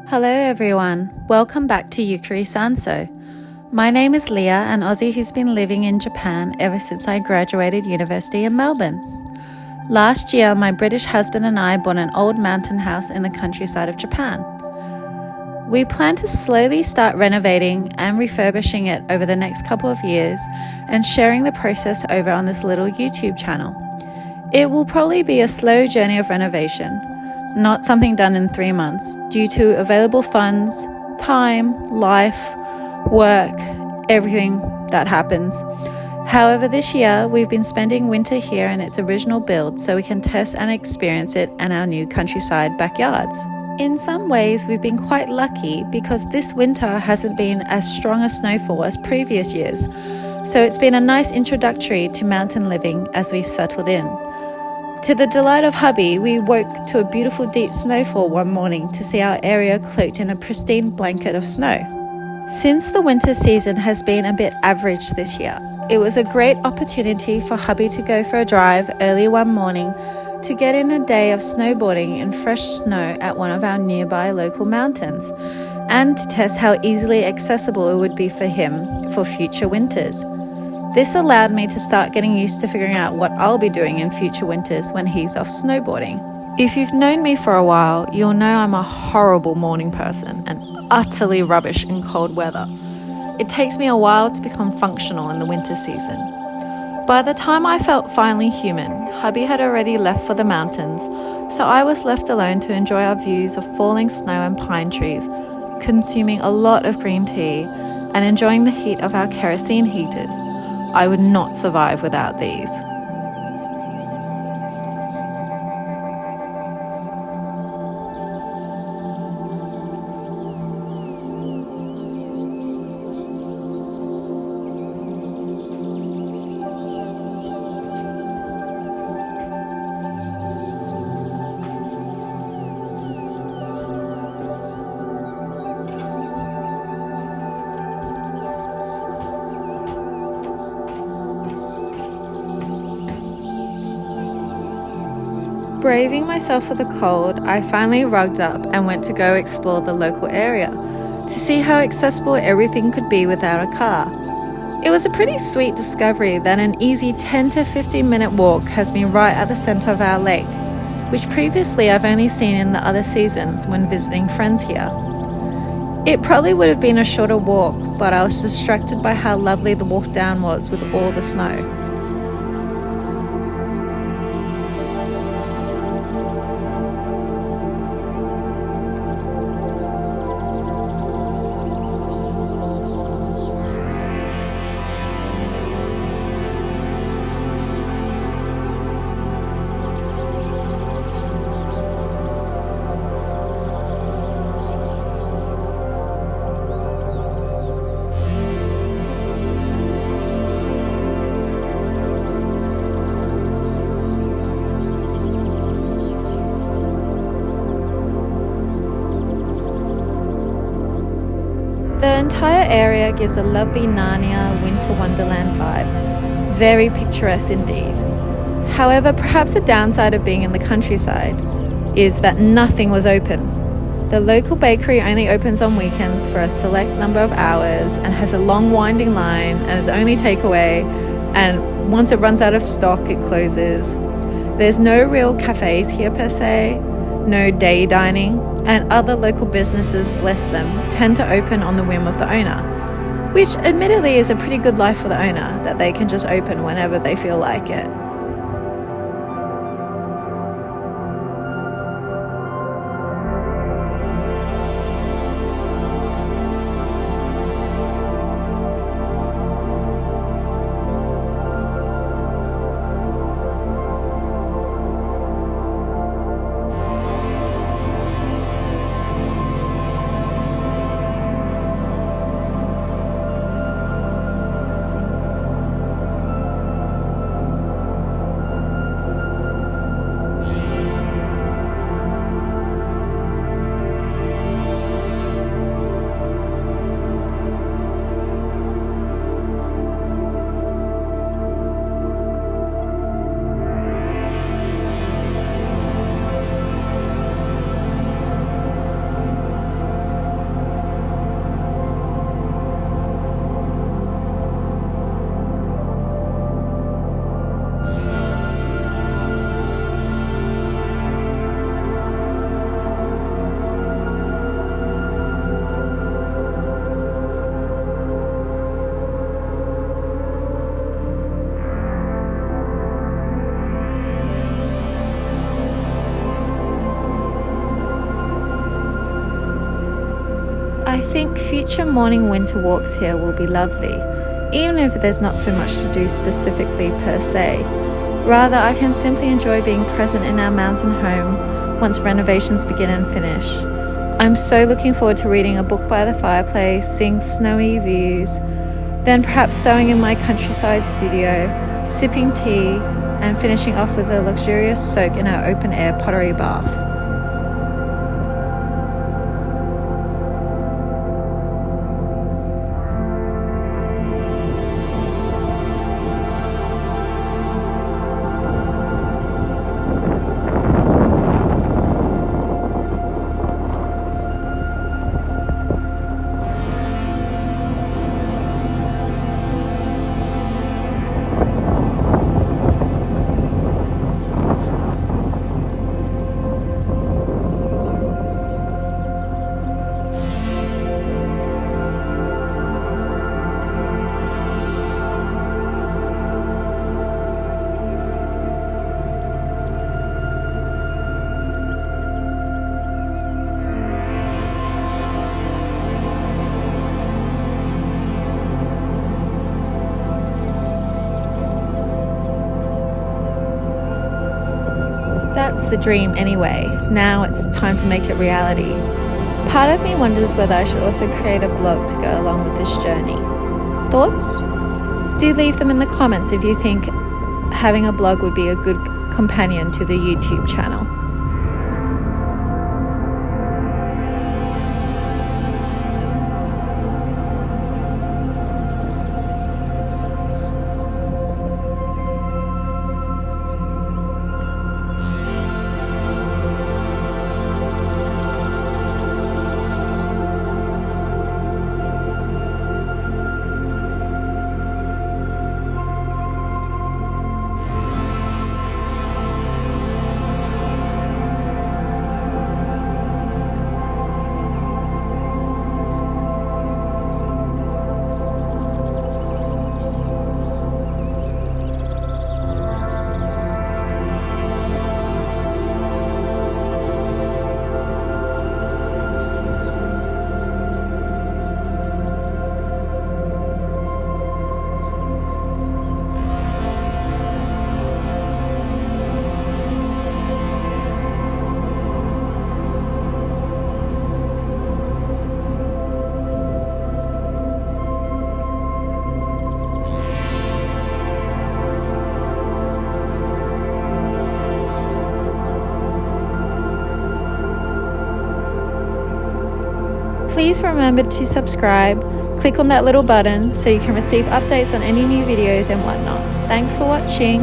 Hello everyone, welcome back to YUKKURIsansou. My name is Leah, an Aussie who's been living in Japan ever since I graduated university in Melbourne. Last year, my British husband and I bought an old mountain house in the countryside of Japan. We plan to slowly start renovating and refurbishing it over the next couple of years and sharing the process over on this little YouTube channel. It will probably be a slow journey of renovation, not something done in 3 months, due to available funds, time, life, work, everything that happens. However, this year we've been spending winter here in its original build so we can test and experience it in our new countryside backyards. In some ways, we've been quite lucky because this winter hasn't been as strong a snowfall as previous years, so it's been a nice introductory to mountain living as we've settled in. To the delight of hubby, we woke to a beautiful deep snowfall one morning to see our area cloaked in a pristine blanket of snow. Since the winter season has been a bit average this year, it was a great opportunity for hubby to go for a drive early one morning to get in a day of snowboarding in fresh snow at one of our nearby local mountains, and to test how easily accessible it would be for him for future winters. This allowed me to start getting used to figuring out what I'll be doing in future winters when he's off snowboarding. If you've known me for a while, you'll know I'm a horrible morning person and utterly rubbish in cold weather. It takes me a while to become functional in the winter season. By the time I felt finally human, hubby had already left for the mountains, so I was left alone to enjoy our views of falling snow and pine trees, consuming a lot of green tea, and enjoying the heat of our kerosene heaters. I would not survive without these. Braving myself for the cold, I finally rugged up and went to go explore the local area to see how accessible everything could be without a car. It was a pretty sweet discovery that an easy 10 to 15 minute walk has me right at the center of our lake, which previously I've only seen in the other seasons when visiting friends here. It probably would have been a shorter walk, but I was distracted by how lovely the walk down was with all the snow. The entire area gives a lovely Narnia winter wonderland vibe. Very picturesque indeed. However, perhaps the downside of being in the countryside is that nothing was open. The local bakery only opens on weekends for a select number of hours and has a long winding line and is only takeaway, and once it runs out of stock it closes. There's no real cafes here per se, no day dining, and other local businesses, bless them, tend to open on the whim of the owner, which admittedly is a pretty good life for the owner, that they can just open whenever they feel like it. I think future morning winter walks here will be lovely, even if there's not so much to do specifically per se. Rather, I can simply enjoy being present in our mountain home once renovations begin and finish. I'm so looking forward to reading a book by the fireplace, seeing snowy views, then perhaps sewing in my countryside studio, sipping tea, and finishing off with a luxurious soak in our open-air pottery bath. That's the dream anyway. Now it's time to make it reality. Part of me wonders whether I should also create a blog to go along with this journey. Thoughts? Do leave them in the comments if you think having a blog would be a good companion to the YouTube channel. Please remember to subscribe, click on that little button so you can receive updates on any new videos and whatnot. Thanks for watching.